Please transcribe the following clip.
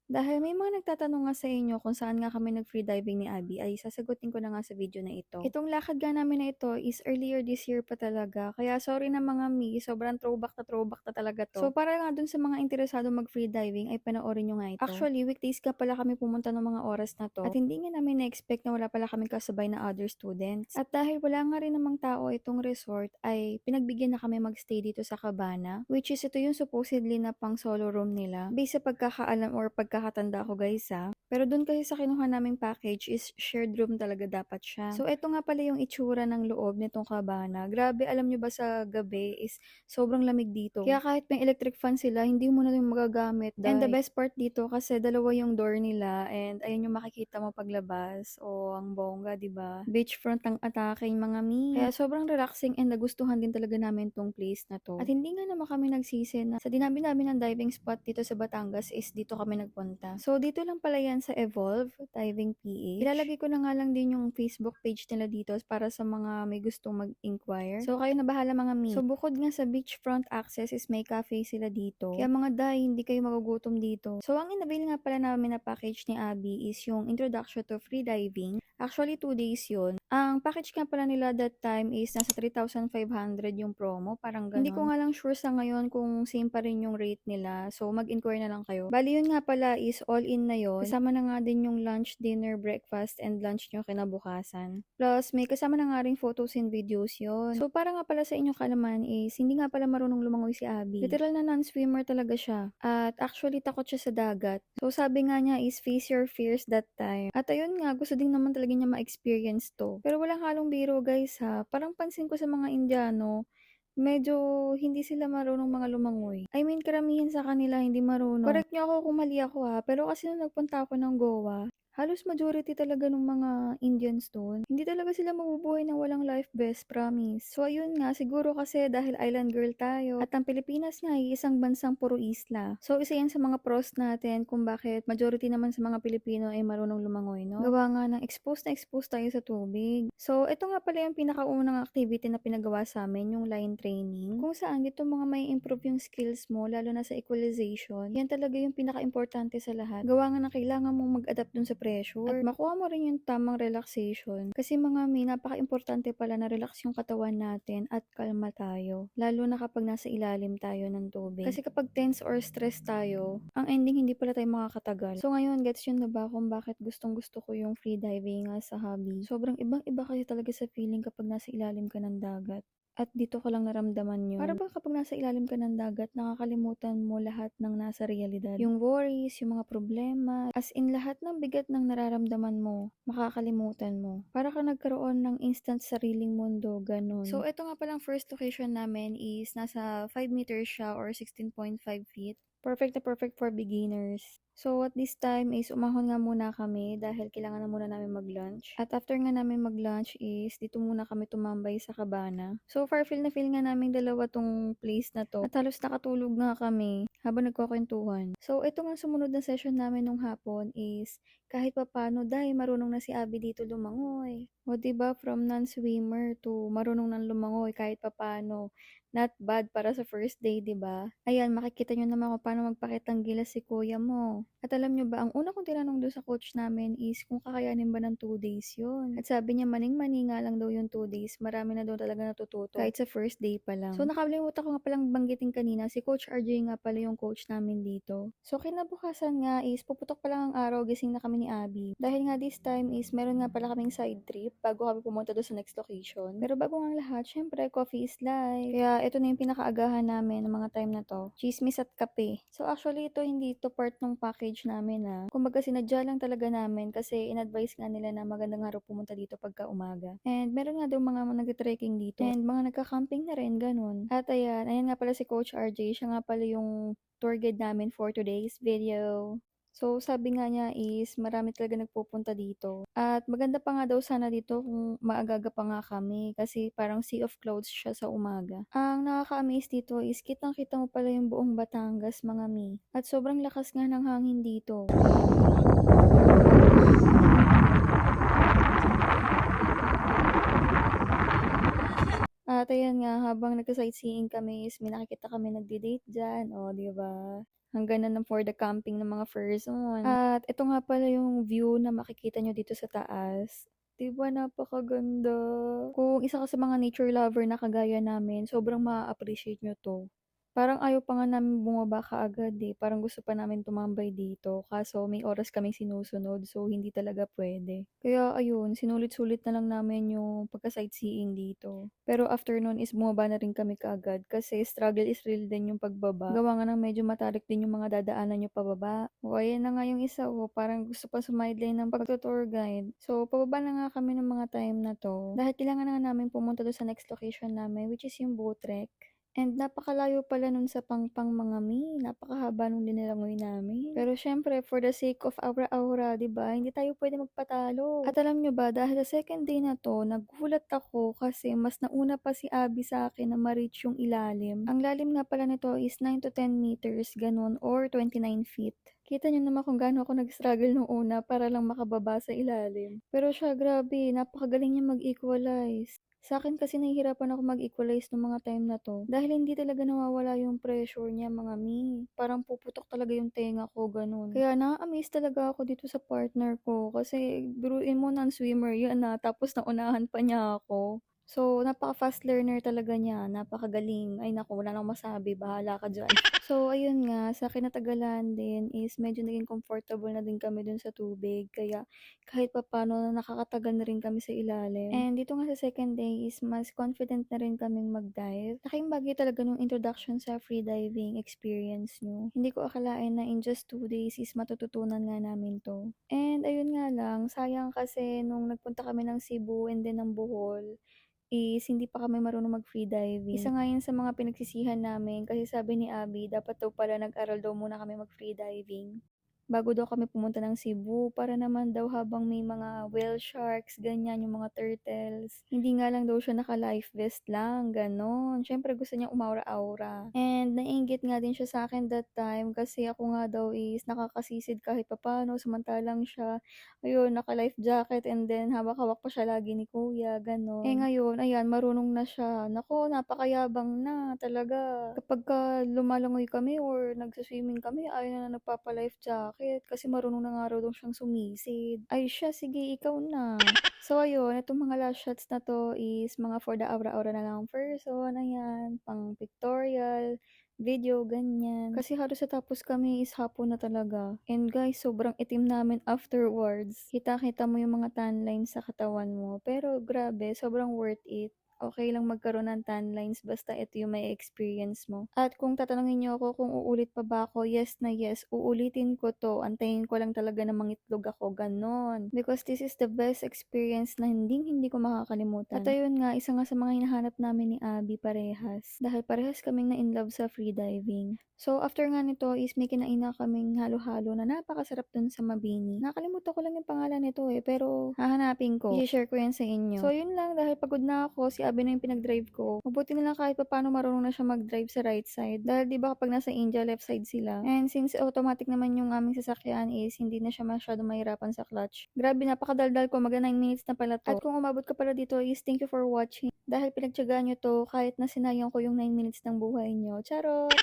Dahil may mga nagtatanong nga sa inyo kung saan nga kami nag-free diving ni Abby, ay sasagutin ko na nga sa video na ito. Itong lakad nga namin na ito is earlier this year pa talaga, kaya sorry na mga mi, sobrang throwback na talaga to. So para nga dun sa mga interesado mag-free diving ay panoorin nyo nga ito. Actually, weekdays ka pala kami pumunta ng mga oras na to at hindi nga namin na-expect na wala pala kami kasabay na other students. At dahil wala nga rin namang tao itong resort, ay pinagbigyan na kami magstay dito sa cabana, which is ito yung supposedly na pang solo room nila. Based sa pagkakaalam or pagkakatanda ko guys pero dun kasi sa kinuha naming package is shared room talaga dapat siya. So eto nga pala yung itsura ng loob nitong cabana. Grabe, alam nyo ba sa gabi is sobrang lamig dito. Kaya kahit may electric fan sila, hindi mo na yung magagamit. And the best part dito kasi dalawa yung door nila and ayun yung makikita mo paglabas. O ang bongga, 'di ba? Beachfront ang atake mga mi. Kaya sobrang relaxing and nagustuhan din talaga namin tong place na to. At hindi nga naman kami nagsisi na sa dinami-dami ng diving spot dito sa Batangas is dito kami nagpunta. So dito lang pala yan sa Evolve Diving PH. Ilalagay ko na nga lang din yung Facebook page nila dito para sa mga may gustong mag-inquire. So kayo na bahala mga mi. So bukod nga sa beachfront access is may cafe sila dito. Kaya mga day, hindi kayo magugutom dito. So ang inabil nga pala namin na package ni Abby is yung Introduction to Free Diving. Actually 2 days yun. Ang package nga pala nila that time is nasa 3,500 yung promo, parang ganon. Hindi ko nga lang sure sa ngayon kung same pa rin yung rate nila. So mag-inquire na lang kayo. Bali yun nga pala is all in na yun. Kasama na nga din yung lunch, dinner, breakfast, and lunch nyo kinabukasan. Plus may kasama na nga rin photos and videos yun. So para nga pala sa inyong kalaman is hindi nga pala marunong lumangoy si Abby. Literal na non-swimmer talaga siya. At actually takot siya sa dagat. So sabi nga niya is face your fears that time. At ayun nga, gusto din naman talaga niya ma-experience to. Pero walang halong biro guys Parang pansin ko sa mga Indiano, medyo hindi sila marunong mga lumangoy. I mean, karamihan sa kanila hindi marunong. Correct niyo ako kung mali ako pero kasi nung nagpunta ako ng Goa, halos majority talaga ng mga Indians doon. Hindi talaga sila mabubuhay ng walang life vest, promise. So ayun nga, siguro kasi dahil island girl tayo at ang Pilipinas nga ay isang bansang puro isla. So isa yan sa mga pros natin kung bakit majority naman sa mga Pilipino ay marunong lumangoy, no? Gawa nga ng exposed na exposed tayo sa tubig. So ito nga pala yung pinakaunang activity na pinagawa sa amin, yung line training. Kung saan dito mga may improve yung skills mo, lalo na sa equalization. Yan talaga yung pinaka-importante sa lahat. Gawa nga na kailangan mong mag-adapt dun sa pressure. At makuha mo rin yung tamang relaxation. Kasi mga may napaka-importante pala na relax yung katawan natin at kalma tayo. Lalo na kapag nasa ilalim tayo ng tubig. Kasi kapag tense or stress tayo, ang ending hindi pala tayo makakatagal. So ngayon, gets yun na ba kung bakit gustong gusto ko yung free diving sa hobby. Sobrang ibang-iba kasi talaga sa feeling kapag nasa ilalim ka ng dagat. At dito ko lang naramdaman yun. Para bang kapag nasa ilalim ka ng dagat, nakakalimutan mo lahat ng nasa realidad. Yung worries, yung mga problema, as in lahat ng bigat ng nararamdaman mo, makakalimutan mo. Para ka nagkaroon ng instant sariling mundo, ganun. So, ito nga palang first location namin is nasa 5 meters siya or 16.5 feet. Perfect na perfect for beginners. So, at this time is umahon nga muna kami dahil kailangan na muna namin mag-lunch. At after nga namin mag-lunch is dito muna kami tumambay sa cabana. So far, feel nga namin dalawa tong place na to. At halos nakatulog nga kami habang nagkukwentuhan. So, ito nga sumunod na session namin nung hapon is kahit papano dahil marunong na si Abby dito lumangoy. O diba, from non-swimmer to marunong nang lumangoy kahit papano. Not bad para sa first day, 'di ba? Ayan, makikita nyo naman kung paano magpakitang gilas si kuya mo. At alam nyo ba, ang una kong tinanong doon sa coach namin is kung kakayanin ba ng 2 days yun. At sabi niya, maning-mani nga lang daw yung 2 days. Marami na daw talaga natututo. Kahit sa first day pa lang. So, nakalimutan ko nga palang banggitin kanina, si Coach RJ nga pala yung coach namin dito. So, kinabukasan nga is, puputok pa lang ang araw, gising na kami ni Abby. Dahil nga this time is, meron nga pala kaming side trip bago kami pumunta doon sa next location. Pero bago nga ang lahat, syempre, coffee is life. Kaya, ito na yung pinakaagahan namin ng mga time na to. Chismis at kape. So, actually, ito hindi ito part ng package namin Kumbaga, sinadya lang talaga namin kasi in-advise nga nila na magandang araw pumunta dito pagka umaga. And meron nga daw mga nag-trekking dito. And mga nagka-camping na rin, ganun. At ayan nga pala si Coach RJ. Siya nga pala yung tour guide namin for today's video. So, sabi nga niya is marami talaga nagpupunta dito. At maganda pa nga daw sana dito kung maagaga pa nga kami kasi parang sea of clouds siya sa umaga. Ang nakaka-amaze dito is kitang-kita mo pala yung buong Batangas mga mi. At sobrang lakas nga ng hangin dito. At ayan nga, habang nagsa-sightseeing kami is may nakikita kami nagde-date diyan, oh, 'di ba? Ang ganda ng for the camping ng mga person. At ito nga pala yung view na makikita nyo dito sa taas. 'Di ba napakaganda? Kung isa ka sa mga nature lover na kagaya namin, sobrang maa-appreciate nyo 'to. Parang ayaw pa nga namin bumaba kaagad, eh, parang gusto pa namin tumambay dito kaso may oras kaming sinusunod so hindi talaga puwede. Kaya ayun, sinulit-sulit na lang namin yung pagka-sightseeing dito. Pero after nun is bumaba na rin kami kaagad kasi struggle is real din yung pagbaba. Gawa nga ng medyo matarik din yung mga dadaanan niyo pababa. O ayan na nga yung isa, oh, parang gusto pa sumideline ng pagtu-tour guide. So pababa na nga kami ng mga time na 'to dahil kailangan na nga namin pumunta dun sa next location namin which is yung boat trek. And napakalayo pala nun sa Pangpang mga mi, napakahaba nung linilangoy namin. Pero siyempre for the sake of aura-aura, 'di ba, hindi tayo pwede magpatalo. At alam nyo ba, dahil sa second day na 'to, nagulat ako kasi mas nauna pa si Abby sa akin na ma-reach yung ilalim. Ang lalim nga pala nito is 9 to 10 meters, ganun, or 29 feet. Kita niyo naman kung gaano ako nag-struggle nung una para lang makababa sa ilalim. Pero siya, grabe, napakagaling niya mag-equalize. Sa'kin kasi nahihirapan ako mag-equalize nung mga time na 'to, dahil hindi talaga nawawala yung pressure niya mga mi. Parang puputok talaga yung tenga ko, gano'n. Kaya naa-amaze talaga ako dito sa partner ko kasi biruin mo non-swimmer yan, tapos naunahan pa niya ako. So, napaka-fast learner talaga niya, napakagaling. Ay naku, wala na akong masabi, bahala ka diyan. So, ayun nga, sa kinatagalan din is medyo naging comfortable na din kami dun sa tubig kaya kahit papaano nakakatagal na rin kami sa ilalim. And dito nga sa second day is mas confident na rin kaming mag-dive. Laking bagay talaga nung introduction sa freediving experience nyo. Hindi ko akalain na in just 2 days is matututunan nga namin to. And ayun nga lang, sayang kasi nung nagpunta kami ng Cebu and then ng Bohol, is hindi pa kami marunong mag-freediving. Isa nga yun sa mga pinagsisihan namin kasi sabi ni Abby dapat daw pala nag-aral daw muna kami mag-freediving bago daw kami pumunta ng Cebu para naman daw habang may mga whale sharks, ganyan, yung mga turtles. Hindi nga lang daw siya naka-life vest lang, ganon. Siyempre gusto niya umaura-aura. And naiinggit nga din siya sa akin that time kasi ako nga daw is nakakasisid kahit papano, samantalang siya, ayun, naka-life jacket and then hawak-hawak pa siya lagi ni kuya, ganon. Eh ngayon, ayan, marunong na siya. Nako, napakayabang na talaga. Kapagka lumalangoy kami or nagsa-swimming kami, ayaw na nagpapa-life jacket kasi marunong na nga raw daw siyang sumisid. Ay siya, sige, ikaw na. So ayun, itong mga last shots na 'to is mga for the aura-aura na lang person, ayan, pang pictorial, video, ganyan. Kasi halos natapos kami is hapon na talaga. And guys, sobrang itim namin afterwards. Kita-kita mo yung mga tan lines sa katawan mo. Pero grabe, sobrang worth it. Okay lang magkaroon ng tan lines basta ito yung may experience mo. At kung tatanungin niyo ako kung uulit pa ba ako, yes na yes, uulitin ko 'to. Antayin ko lang talaga na mangitlog ako, gano'n. Because this is the best experience na hinding-hindi ko makakalimutan. At ayun nga, isa nga sa mga hinahanap namin ni Abby parehas. Dahil parehas kaming na-inlove sa freediving. So, after nga nito is may kinain na kaming halo-halo na napakasarap dun sa Mabini. Nakalimutan ko lang yung pangalan nito pero hahanapin ko. I-share ko yan sa inyo. So, yun lang dahil pagod na ako, si Abby na yung pinag-drive ko. Mabuti na lang kahit paano marunong na siya mag-drive sa right side. Dahil di ba kapag nasa India, left side sila. And since automatic naman yung aming sasakyan is hindi na siya masyado mahirapan sa clutch. Grabe, napakadaldal ko. Magna 9 minutes na pala to. At kung umabot ka pala dito is thank you for watching. Dahil pinagtyagaan nyo to kahit na sinayang ko yung 9 minutes ng buhay nyo. Charot!